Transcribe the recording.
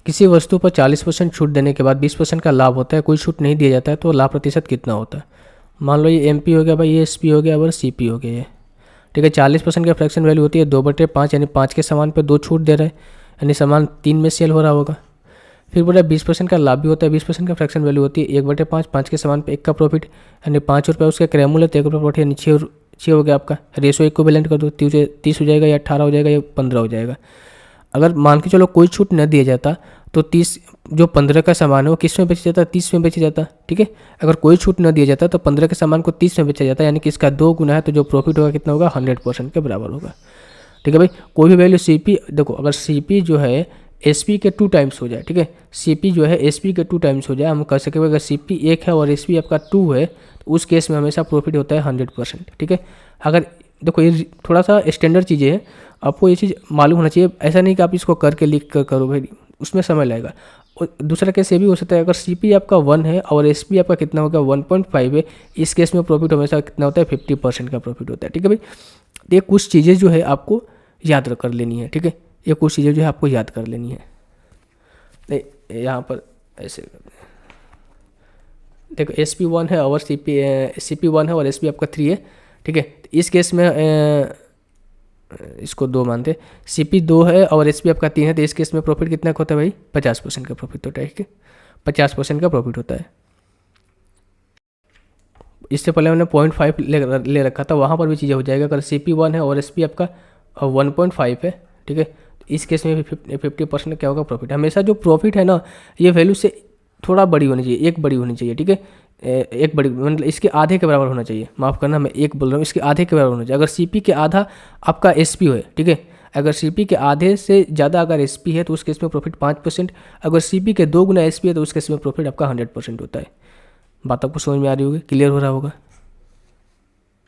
किसी वस्तु पर 40% छूट देने के बाद 20% का लाभ होता है, कोई छूट नहीं दिया जाता है, तो लाभ प्रतिशत कितना होता है? मान लो ये MP हो गया भाई, ये SP हो गया और CP हो गया ये, ठीक है। 40% की फ्रैक्शन वैल्यू होती है 2/5, यानी 5 के सामान पे 2 छूट दे रहा है, यानी सामान 3 में सेल हो रहा होगा। फिर बोला 20% का लाभ भी होता है, 20% का फ्रैक्शन वैल्यू होती है 1/5, 5 के सामान पे 1 का प्रॉफिट, यानी 5 रुपये उसका क्रय मूल्य, 1 रुपये प्रॉफिट, यानी 6 हो गया आपका। रेशो इक्विवेलेंट कर दो, 30 हो जाएगा या 18 हो जाएगा या 15 हो जाएगा। अगर मान के चलो कोई छूट न दिया जाता तो 30 जो 15 का सामान है वो किस में बेचा जाता? 30 में बेचा जाता, ठीक है। अगर कोई छूट न दिया जाता तो 15 के सामान को 30 में बेचा जाता, यानी कि इसका 2 गुना है, तो जो प्रॉफिट होगा कितना होगा? 100% के बराबर होगा, ठीक है भाई। कोई भी वैल्यू CP, देखो अगर CP जो है SP के 2 टाइम्स हो जाए, ठीक है, CP जो है SP के 2 टाइम्स हो जाए, हम कह सकेंगे अगर CP 1 है और SP आपका 2 है तो उस केस में हमेशा प्रॉफिट होता है 100%, ठीक है। अगर देखो ये थोड़ा सा स्टैंडर्ड चीज़ें हैं, आपको ये चीज़ मालूम होना चाहिए, ऐसा नहीं कि आप इसको करके लिख कर करो भाई, उसमें समय लगेगा। और दूसरा केस ये भी हो सकता है, अगर CP आपका 1 है और SP आपका कितना होगा? 1.5 है, इस केस में प्रॉफिट हमेशा कितना होता है? 50% का प्रॉफिट होता है, ठीक है भाई। ये कुछ चीज़ें जो है आपको याद कर लेनी है, ठीक है, ये कुछ चीज़ें जो है आपको याद कर लेनी है। नहीं यहाँ पर ऐसे देखो SP1 है और CP1 है और SP आपका 3 है, ठीक है। तो इस केस में इसको 2 मानते, CP 2 है और SP आपका 3 है, तो इस केस में प्रॉफिट कितना का होता है भाई? 50% का प्रॉफिट होता है, ठीक है, 50% का प्रॉफिट होता है। इससे पहले हमने 0.5 ले रखा था, वहाँ पर भी चीज़ें हो जाएगा। अगर CP1 है और SP आपका 1.5 है, ठीक है, तो इस केस में भी 50% क्या होगा? प्रॉफिट। हमेशा जो प्रॉफिट है ना, ये वैल्यू से थोड़ा बड़ी होनी चाहिए, एक बड़ी होनी चाहिए, ठीक है, एक बड़ी मतलब इसके आधे के बराबर होना चाहिए, माफ़ करना मैं एक बोल रहा हूँ, इसके आधे के बराबर होना चाहिए। अगर CP के आधा आपका SP हो, ठीक है, अगर CP के आधे से ज़्यादा अगर SP है तो उस केस में प्रॉफिट 5%, अगर CP के 2 गुना SP है तो उस केस में प्रॉफिट आपका 100% होता है। बात आपको समझ में आ रही होगी, क्लियर हो रहा होगा?